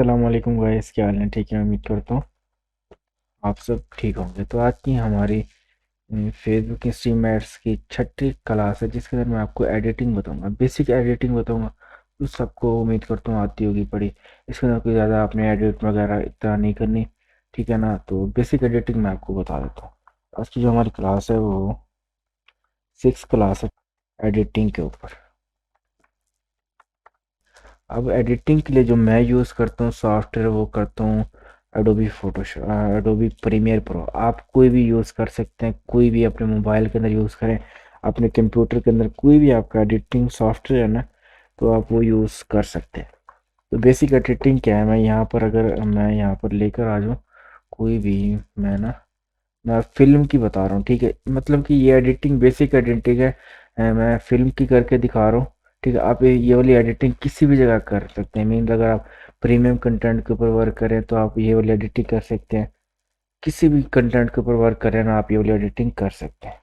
अस्सलाम वालेकुम गाइस, क्या हाल है? ठीक है, उम्मीद करता हूँ आप सब ठीक होंगे। तो आज की हमारी फेसबुक स्ट्रीम एड्स की छठी क्लास है, जिसके अंदर मैं आपको एडिटिंग बताऊंगा, बेसिक एडिटिंग बताऊंगा। तो सबको उम्मीद करता हूँ आती होगी पड़ी। इसके अंदर कोई ज़्यादा आपने एडिट वगैरह इतना नहीं करनी, ठीक है ना। तो बेसिक एडिटिंग मैं आपको बता देता हूँ। आज की जो हमारी क्लास है वो 6 क्लास है एडिटिंग के ऊपर। अब एडिटिंग के लिए जो मैं यूज़ करता हूँ सॉफ्टवेयर, वो करता हूँ Adobe Photoshop, Adobe Premiere Pro. आप कोई भी यूज़ कर सकते हैं, कोई भी अपने मोबाइल के अंदर यूज़ करें, अपने कंप्यूटर के अंदर कोई भी आपका एडिटिंग सॉफ्टवेयर है ना, तो आप वो यूज़ कर सकते हैं। तो बेसिक एडिटिंग क्या है, मैं यहाँ पर अगर मैं यहाँ पर लेकर आ जाऊँ कोई भी, मैं फ़िल्म की बता रहा हूँ, ठीक है। मतलब कि ये एडिटिंग बेसिक एडिटिंग है। मैं फ़िल्म की करके दिखा रहा हूँ, ठीक है। आप ये वाली एडिटिंग किसी भी जगह कर सकते हैं। मीन अगर आप प्रीमियम कंटेंट के ऊपर वर्क करें तो आप ये वाली एडिटिंग कर सकते हैं। किसी भी कंटेंट के ऊपर वर्क करें ना, आप ये वाली एडिटिंग कर सकते हैं।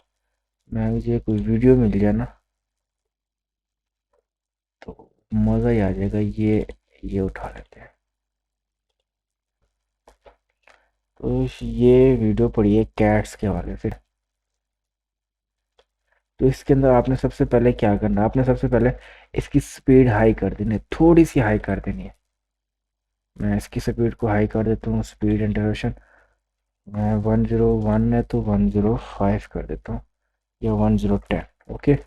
मैं मुझे कोई वीडियो मिल जाए ना, तो मज़ा ही आ जाएगा। ये उठा लेते हैं। तो ये वीडियो पड़ी है कैट्स के हवाले से। तो इसके अंदर आपने सबसे पहले क्या करना है, आपने सबसे पहले इसकी स्पीड हाई कर देनी है, थोड़ी सी हाई कर देनी है। मैं इसकी स्पीड को हाई कर देता हूँ, स्पीड एंड ड्यूरेशन। मैं 101 है तो 105 कर देता हूँ, या 1010। ओके,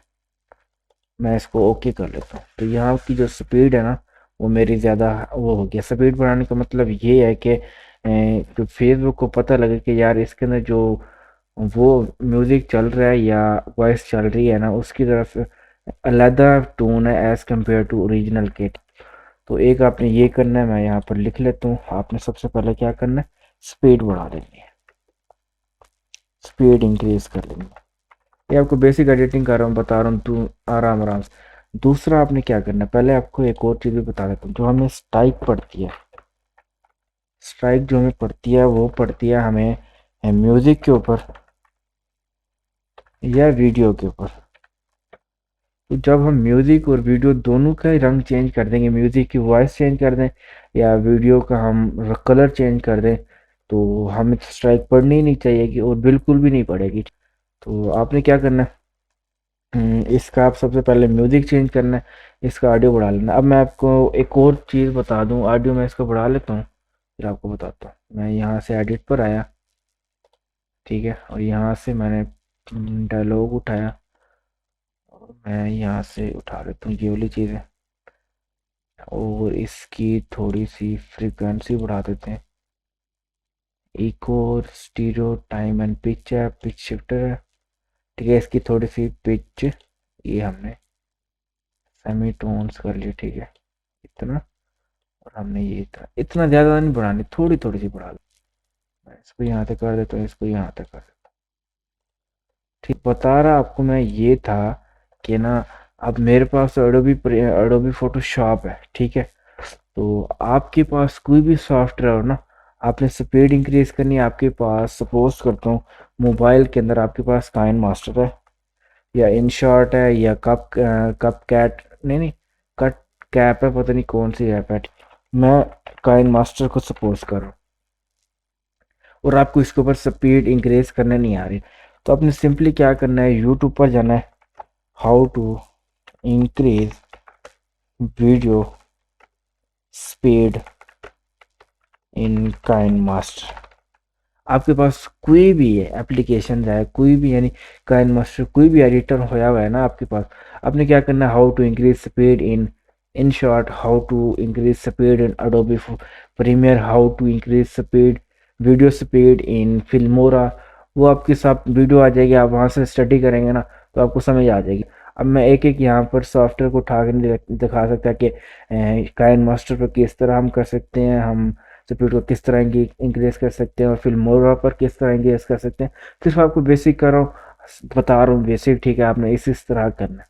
मैं इसको ओके कर लेता हूँ। तो यहाँ की जो स्पीड है ना, वो मेरी ज़्यादा वो हो गया। स्पीड बढ़ाने का मतलब ये है कि तो फेसबुक को पता लगे कि यार इसके अंदर जो वो म्यूज़िक चल रहा है या वॉइस चल रही है ना, उसकी तरफ अलग टोन है एज़ कम्पेयर टू ओरिजिनल के। तो एक आपने ये करना है, मैं यहाँ पर लिख लेता हूँ। आपने सबसे पहले क्या करना है, स्पीड बढ़ा देनी है, स्पीड इंक्रीज कर लेनी है। ये आपको बेसिक एडिटिंग कर रहा हूँ, बता रहा हूँ, तू आराम आराम से। दूसरा आपने क्या करना है, पहले आपको एक और चीज़ भी बता देता हूँ। जो हमें स्ट्राइक पड़ती है, स्ट्राइक जो हमें पड़ती है वो पड़ती है हमें म्यूज़िक के ऊपर या वीडियो के ऊपर। तो जब हम म्यूज़िक और वीडियो दोनों का ही रंग चेंज कर देंगे, म्यूज़िक की वॉइस चेंज कर दें या वीडियो का हम कलर चेंज कर दें, तो हमें स्ट्राइक पड़नी ही नहीं चाहिए कि, और बिल्कुल भी नहीं पड़ेगी। तो आपने क्या करना है, इसका आप सबसे पहले म्यूज़िक चेंज करना है, इसका ऑडियो बढ़ा लेना। अब मैं आपको एक और चीज़ बता दूं, ऑडियो मैं इसको बढ़ा लेता हूँ, फिर आपको बताता हूँ। मैं यहाँ से एडिट पर आया, ठीक है, और यहाँ से मैंने डायलॉग उठाया, और मैं यहाँ से उठा लेता हूँ ये वाली चीज़ है, और इसकी थोड़ी सी फ्रीक्वेंसी बढ़ा देते हैं। एक और स्टीरियो टाइम एंड पिच है, पिच शिफ्टर है, ठीक है। इसकी थोड़ी सी पिच ये हमने सेमी टोन्स कर ली, ठीक है, इतना। और हमने ये इतना इतना ज़्यादा नहीं बढ़ानी, थोड़ी थोड़ी सी बढ़ा लो। मैं इसको यहाँ तक कर देता हूँ, इसको यहाँ तक कर देता हूँ। ठीक, बता रहा आपको मैं ये था कि ना, अब मेरे पास एडोबी एडोबी फोटोशॉप है, ठीक है। तो आपके पास कोई भी सॉफ्टवेयर हो ना, आपने स्पीड इंक्रीज करनी है। आपके पास सपोज करता हूँ मोबाइल के अंदर आपके पास काइन मास्टर है, या इनशॉट है, या कप कैट, नहीं नहीं, कट कैप है, पता नहीं कौन सी ऐप है। मैं काइन मास्टर को सपोज कर रहा हूँ, और आपको इसके ऊपर स्पीड इंक्रीज करने नहीं आ रही। तो आपने सिंपली क्या करना है, यूट्यूब पर जाना है, how to increase video speed in KineMaster. आपके पास कोई भी एप्लीकेशन है, कोई भी, यानी काइन मास्टर कोई भी एडिटर होया हुआ है ना आपके पास। आपने क्या करना है, how to increase speed in short, how to increase speed in Adobe Premiere, how to increase speed video speed in Filmora. वो आपके साथ वीडियो आ जाएगी, आप वहाँ से स्टडी करेंगे ना, तो आपको समझ आ जाएगी। अब मैं एक एक यहाँ पर सॉफ्टवेयर को उठा के नहीं दिखा सकता कि काइन मास्टर पर किस तरह हम कर सकते हैं, हम स्पीड को किस तरह इंक्रीज कर सकते हैं, और फिर मोरा पर किस तरह इंक्रीज कर सकते हैं। सिर्फ आपको बेसिक कर रहा हूँ, बता रहा हूँ बेसिक, ठीक है। आपने इस तरह करना है।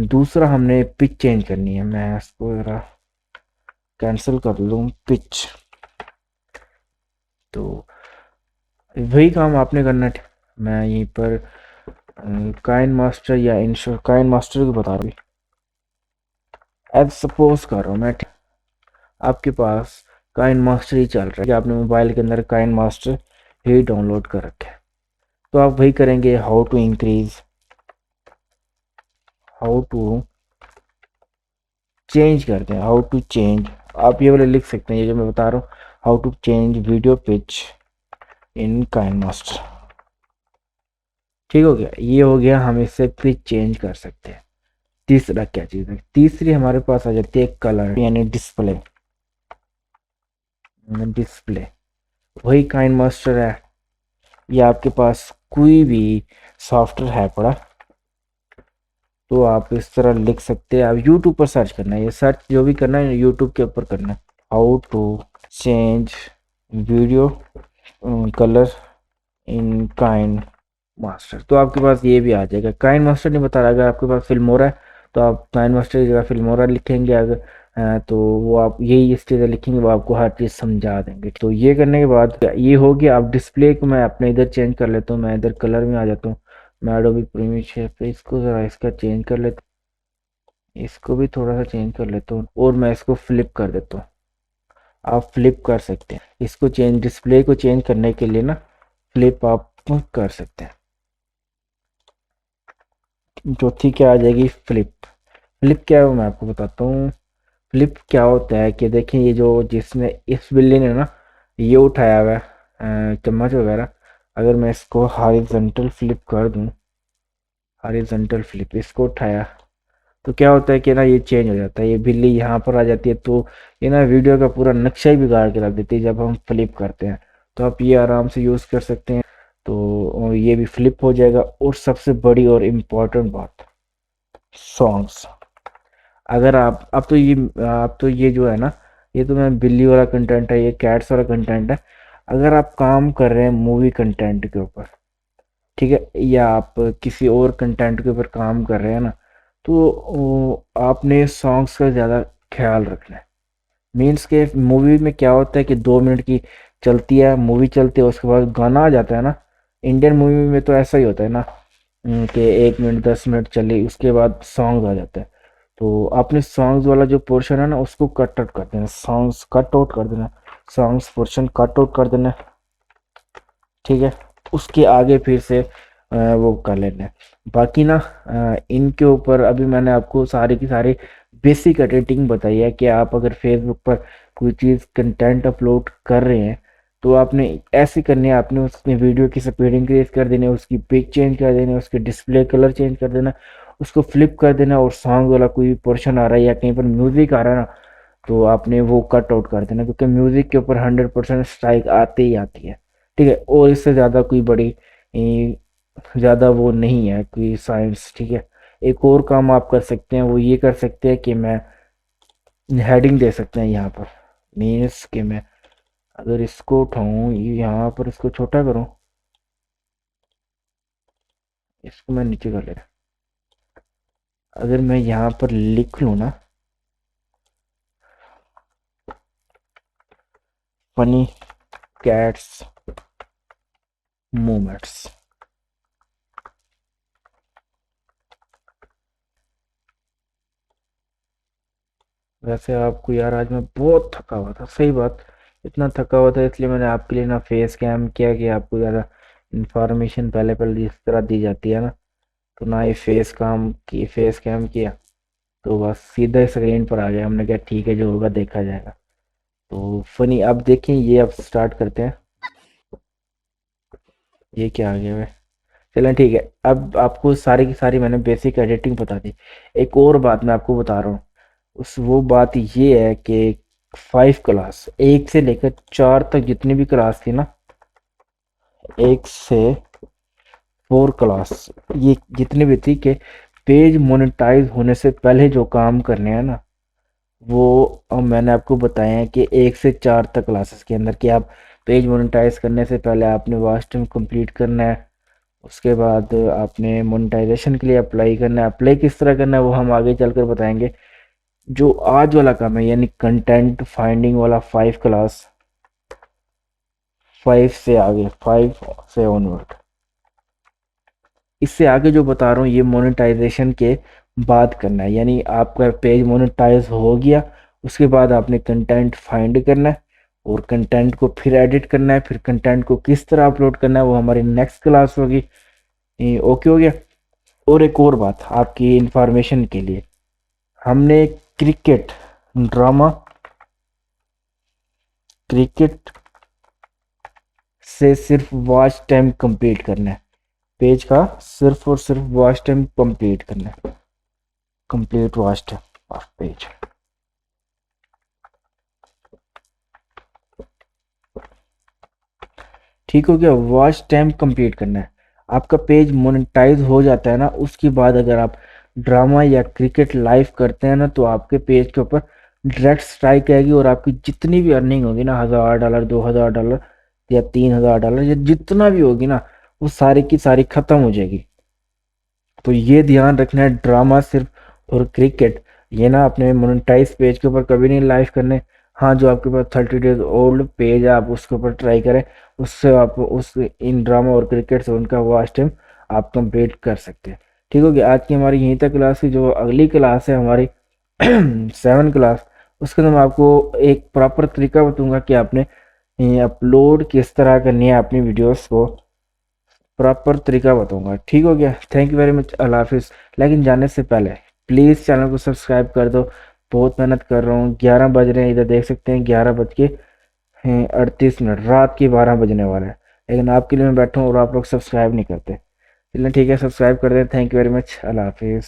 दूसरा हमने पिच चेंज करनी है, मैं इसको ज़रा कैंसिल कर लूँ, पिच। तो वही काम आपने करना है। मैं यहीं पर काइन मास्टर या इंश्योर काइन मास्टर की बता रहा हूँ। अब सपोज कर रहा हूँ मैं, आपके पास काइन मास्टर ही चल रहा है कि आपने मोबाइल के अंदर काइन मास्टर ही डाउनलोड कर रखा है। तो आप वही करेंगे, how to increase, how to change करते हैं, हाउ टू चेंज। आप ये वाले लिख सकते हैं, ये जो मैं बता रहा हूँ, how to change video pitch in KineMaster. ठीक हो गया, ये हो गया, हम इससे पिच चेंज कर सकते हैं। तीसरा क्या चीज़ है, तीसरी हमारे पास आ जाती है कलर यानी डिस्प्ले। डिस्प्ले वही काइन मास्टर है, या आपके पास कोई भी सॉफ्टवेयर है पड़ा, तो आप इस तरह लिख सकते हैं। आप यूट्यूब पर सर्च करना है, ये सर्च जो भी करना है यूट्यूब के ऊपर करना है, how to change video colour in KineMaster. तो आपके पास ये भी आ जाएगा। काइन मास्टर नहीं बता रहा, अगर आपके पास फिल्मोरा है तो आप काइन मास्टर की जगह फिल्मोरा लिखेंगे। अगर तो वो आप यही इस चीज़ लिखेंगे, वो आपको हर चीज़ समझा देंगे। तो ये करने के बाद ये हो गया। अब डिस्प्ले को मैं अपने इधर चेंज कर लेता हूँ, मैं इधर कलर में आ जाता हूँ, मैं एडोबी प्रीमियर शेयर पे इसको ज़रा इसका चेंज कर लेता हूँ, इसको भी थोड़ा सा चेंज कर लेता हूँ और मैं इसको फ्लिप कर देता हूँ। आप फ्लिप कर सकते हैं इसको, चेंज डिस्प्ले को चेंज करने के लिए ना फ्लिप आप कर सकते हैं। चौथी क्या आ जाएगी, फ्लिप। फ्लिप क्या है वो मैं आपको बताता हूँ। फ्लिप क्या होता है कि देखिए, ये जो जिसने इस बिल्ली ने ना ये उठाया हुआ है चम्मच वगैरह, अगर मैं इसको हॉरिजॉन्टल फ्लिप कर दूँ, हॉरिजॉन्टल फ्लिप इसको उठाया, तो क्या होता है कि ना ये चेंज हो जाता है, ये बिल्ली यहाँ पर आ जाती है, तो ये ना वीडियो का पूरा नक्शा ही बिगाड़ के रख देती है जब हम फ्लिप करते हैं। तो आप ये आराम से यूज़ कर सकते हैं। तो ये भी फ्लिप हो जाएगा। और सबसे बड़ी और इम्पोर्टेंट बात, सॉन्ग्स। अगर आप अब तो ये जो है ना, ये तो मैं बिल्ली वाला कंटेंट है, ये कैट्स वाला कंटेंट है। अगर आप काम कर रहे हैं मूवी कंटेंट के ऊपर, ठीक है, या आप किसी और कंटेंट के ऊपर काम कर रहे हैं ना, तो आपने सॉन्ग्स का ज़्यादा ख्याल रखना है। मीन्स के मूवी में क्या होता है कि 2 मिनट की चलती है मूवी, चलती है उसके बाद गाना आ जाता है ना। इंडियन मूवी में तो ऐसा ही होता है ना, कि 1 मिनट 10 मिनट चली उसके बाद सॉन्ग आ जाता है। तो आपने सॉन्ग्स वाला जो पोर्शन है ना उसको कट आउट कर देना, सॉन्ग्स कट आउट कर देना, सॉन्ग्स पोर्शन कट आउट कर देना। ठीक है, उसके आगे फिर से वो कर लेना है। बाकी ना इनके ऊपर अभी मैंने आपको सारी की सारी बेसिक एडिटिंग बताई है कि आप अगर फेसबुक पर कोई चीज़ कंटेंट अपलोड कर रहे हैं तो आपने ऐसे करनी है, आपने उसमें वीडियो की स्पीड इंक्रीज कर देनी है, उसकी पिक चेंज कर देनी है, उसके डिस्प्ले कलर चेंज कर देना, उसको फ्लिप कर देना, और सॉन्ग वाला कोई पोर्शन आ रहा है या कहीं पर म्यूजिक आ रहा है ना, तो आपने वो कट आउट कर देना, क्योंकि म्यूजिक के ऊपर 100% स्ट्राइक आती ही आती है। ठीक है, और इससे ज़्यादा कोई बड़ी ज़्यादा वो नहीं है कोई साइंस। ठीक है, एक और काम आप कर सकते हैं, वो ये कर सकते हैं कि मैं हेडिंग दे सकते हैं यहाँ पर। मीन्स कि मैं अगर इसको उठाऊँ यहाँ पर, इसको छोटा करूँ, इसको मैं नीचे कर लेता, अगर मैं यहाँ पर लिख लूँ ना, फनी कैट्स मोमेंट्स। वैसे आपको यार आज मैं बहुत थका हुआ था, सही बात, इतना थका हुआ था इसलिए मैंने आपके लिए ना फेस कैम किया कि आपको ज़्यादा इंफॉर्मेशन पहले पहले जिस तरह दी जाती है ना, तो ना ये फेस कैम किया, तो बस सीधा स्क्रीन पर आ गया। हमने कहा ठीक है, जो होगा देखा जाएगा। तो फनी, अब देखें, ये अब स्टार्ट करते हैं। ये क्या आ गया है, चलें ठीक है। अब आपको सारी की सारी मैंने बेसिक एडिटिंग बता दी। एक और बात मैं आपको बता रहा हूँ, उस वो बात ये है कि 5 क्लास, 1 से लेकर 4 तक जितनी भी क्लास थी ना, 1 से 4 क्लास, ये जितनी भी थी कि पेज मोनेटाइज होने से पहले जो काम करने हैं ना, वो मैंने आपको बताया है कि 1 से 4 तक क्लासेस के अंदर कि आप पेज मोनेटाइज करने से पहले आपने वॉच टाइम कंप्लीट करना है। उसके बाद आपने मोनेटाइजेशन के लिए अप्लाई करना है। अप्लाई किस तरह करना है वो हम आगे चलकर बताएंगे। जो आज वाला काम है यानी कंटेंट फाइंडिंग वाला 5 क्लास, 5 से ऑनवर्ड, इससे आगे जो बता रहा हूँ ये मोनेटाइजेशन के बाद करना है। यानी आपका पेज मोनेटाइज हो गया, उसके बाद आपने कंटेंट फाइंड करना है, और कंटेंट को फिर एडिट करना है, फिर कंटेंट को किस तरह अपलोड करना है वो हमारी नेक्स्ट क्लास होगी। ओके हो गया। और एक और बात आपकी इंफॉर्मेशन के लिए, हमने क्रिकेट ड्रामा, क्रिकेट से सिर्फ वॉच टाइम कंप्लीट करना है, पेज का सिर्फ और सिर्फ वॉच टाइम कंप्लीट करना है, complete watch time of page. ठीक हो गया, वॉच टाइम कंप्लीट करना है। आपका पेज मोनेटाइज हो जाता है ना, उसके बाद अगर आप ड्रामा या क्रिकेट लाइव करते हैं ना, तो आपके पेज के ऊपर डायरेक्ट स्ट्राइक आएगी और आपकी जितनी भी अर्निंग होगी ना, $1000, $2000 या $3000 या जितना भी होगी ना, वो सारी की सारी खत्म हो जाएगी। तो ये ध्यान रखना है, ड्रामा सिर्फ और क्रिकेट ये ना अपने मोनेटाइज पेज के ऊपर कभी नहीं लाइव करने। हाँ, जो आपके पास 30 डेज ओल्ड पेज है आप उसके ऊपर ट्राई करें, उससे आप उस इन ड्रामा और क्रिकेट से उनका वॉच टाइम आप कंप्लीट कर सकते हैं। ठीक हो गया। आज की हमारी यहीं तक क्लास की, जो अगली क्लास है हमारी 7 क्लास, उसके अंदर मैं आपको एक प्रॉपर तरीका बताऊंगा कि आपने अपलोड किस तरह करनी है अपनी वीडियोस को, प्रॉपर तरीका बताऊंगा। ठीक हो गया। Thank you very much. अल्लाह हाफिज़। लेकिन जाने से पहले प्लीज़ चैनल को सब्सक्राइब कर दो। बहुत मेहनत कर रहा हूँ, 11 बज रहे हैं, इधर देख सकते हैं 11:38, रात के 12 बजने वाले हैं, लेकिन आपके लिए मैं बैठा हूँ और आप लोग सब्सक्राइब नहीं करते। चलिए ठीक है, सब्सक्राइब कर दें। Thank you very much. अल्लाह हाफिज़।